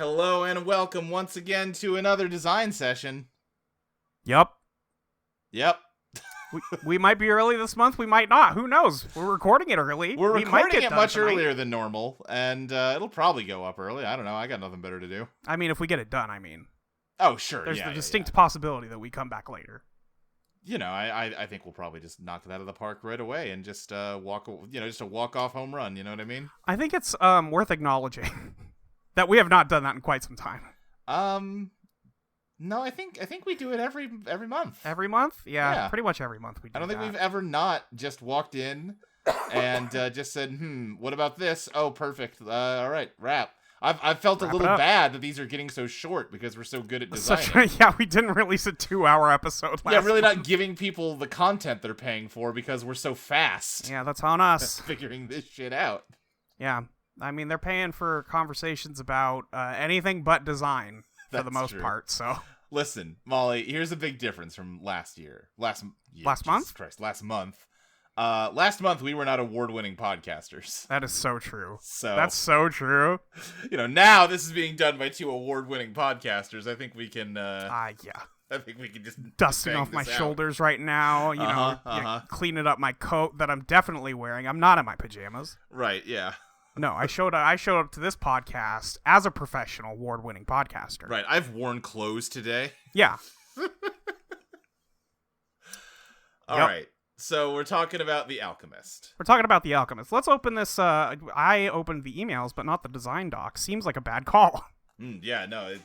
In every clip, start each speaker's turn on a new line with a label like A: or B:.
A: Hello and welcome once again to another design session.
B: Yep.
A: We
B: We might be early this month. We might not. Who knows? We're recording it early.
A: We're
B: we might
A: recording
B: get
A: it
B: done
A: much
B: tonight.
A: earlier than normal, and it'll probably go up early. I don't know. I got nothing better to do.
B: I mean, if we get it done,
A: Oh, sure.
B: there's
A: yeah,
B: the distinct possibility that we come back later.
A: You know, I think we'll probably just knock that out of the park right away and just walk. Just a walk-off home run. You know what I mean?
B: I think it's worth acknowledging that we have not done that in quite some time.
A: No, I think we do it every month.
B: Every month?
A: Yeah.
B: Pretty much every month we do
A: I don't think
B: that.
A: we've ever not just walked in and just said, what about this? Oh, perfect. All right, wrap. I've felt a little bad that these are getting so short because we're so good at designing.
B: We didn't release a 2-hour episode last
A: really
B: month.
A: not giving people the content they're paying for because we're so fast.
B: Yeah, that's on us.
A: Figuring this shit out.
B: Yeah. I mean, they're paying for conversations about anything but design for the most part, so...
A: Listen, Molly, here's a big difference from last year. Last month? Last month. Last month, we were not award-winning podcasters.
B: That is so true.
A: That's
B: so true.
A: Now this is being done by 2 award-winning podcasters. I think we can,
B: I
A: think we can just
B: dusting off my shoulders right now, cleaning up my coat that I'm definitely wearing. I'm not in my pajamas.
A: Right, yeah.
B: No, I showed up to this podcast as a professional award-winning podcaster.
A: Right, I've worn clothes today.
B: Yeah.
A: All right. So we're talking about The Alchemist.
B: Let's open this. I opened the emails, but not the design doc. Seems like a bad call.
A: Yeah, no,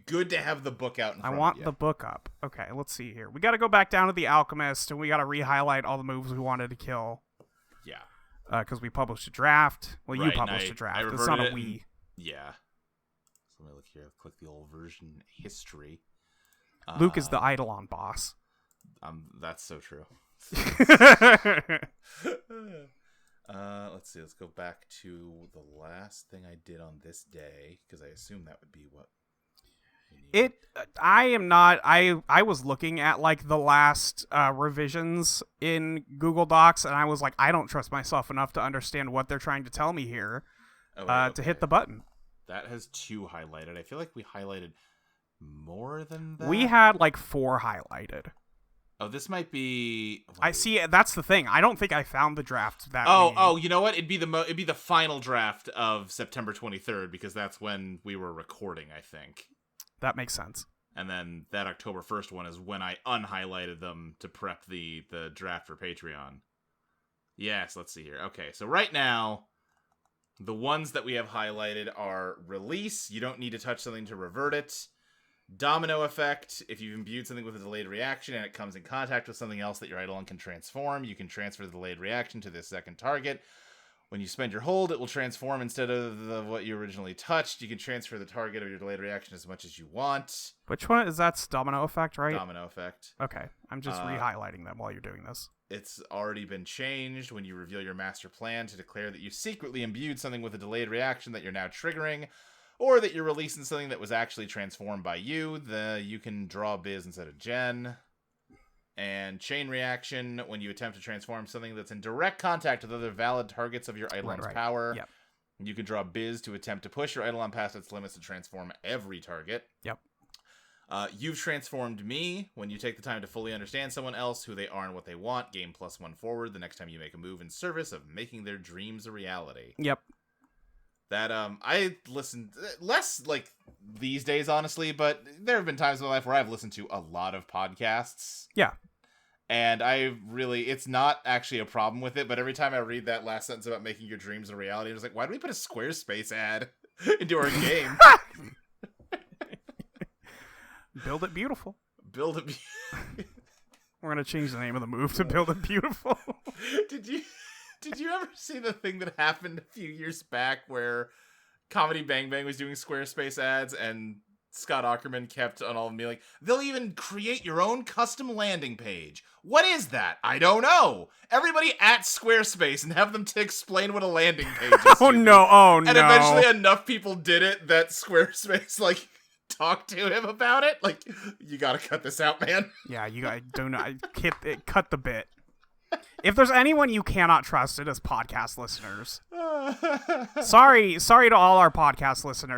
A: good to have the book out in front
B: I want
A: of you.
B: the book up. Okay, let's see here. We got to go back down to The Alchemist, and we got to re-highlight all the moves we wanted to kill.
A: Yeah.
B: Because we published a draft. Well,
A: right,
B: you published a draft. It's not a we.
A: Yeah. So let me look here. Click the old version history.
B: Luke is the Eidolon boss.
A: That's so true. Let's see. Let's go back to the last thing I did on this day, because I assume that would be what.
B: I am not. I was looking at like the last revisions in Google Docs, and I was like, I don't trust myself enough to understand what they're trying to tell me here to hit the button.
A: That has 2 highlighted. I feel like we highlighted more than that.
B: We had like 4 highlighted.
A: Oh, this might be.
B: I see. That's the thing. I don't think I found the draft that.
A: Oh, you know what? It'd be the final draft of September 23rd, because that's when we were recording, I think.
B: That makes sense.
A: And then that October 1st one is when I unhighlighted them to prep the draft for Patreon. Yes, let's see here. Okay, so right now, the ones that we have highlighted are Release. You don't need to touch something to revert it. Domino Effect. If you've imbued something with a delayed reaction and it comes in contact with something else that your Eidolon can transform, you can transfer the delayed reaction to this second target. When you spend your hold, it will transform instead of what you originally touched. You can transfer the target of your delayed reaction as much as you want.
B: Which one is that? Domino Effect, right?
A: Domino Effect.
B: Okay, I'm just re-highlighting them while you're doing this.
A: It's already been changed when you reveal your master plan to declare that you secretly imbued something with a delayed reaction that you're now triggering, or that you're releasing something that was actually transformed by you. You can draw Biz instead of Gen. And Chain Reaction, when you attempt to transform something that's in direct contact with other valid targets of your Eidolon's power.
B: Yep.
A: You can draw Biz to attempt to push your Eidolon past its limits to transform every target.
B: Yep.
A: You've transformed me. When you take the time to fully understand someone else, who they are and what they want, gain +1 forward the next time you make a move in service of making their dreams a reality.
B: Yep.
A: That, I listen less, like, these days, honestly, but there have been times in my life where I've listened to a lot of podcasts.
B: Yeah.
A: And it's not actually a problem with it, but every time I read that last sentence about making your dreams a reality, I was like, why do we put a Squarespace ad into our game?
B: Build it beautiful.
A: Build it
B: We're going to change the name of the move to Build It Beautiful.
A: Did you ever see the thing that happened a few years back where Comedy Bang Bang was doing Squarespace ads and Scott Aukerman kept on all of them being like, they'll even create your own custom landing page. What is that? I don't know. Everybody at Squarespace and have them to explain what a landing page is.
B: Oh no.
A: And eventually enough people did it that Squarespace, like, talked to him about it. Like, you gotta cut this out, man.
B: Yeah, you gotta cut the bit. If there's anyone you cannot trust, it is podcast listeners. Sorry to all our podcast listeners.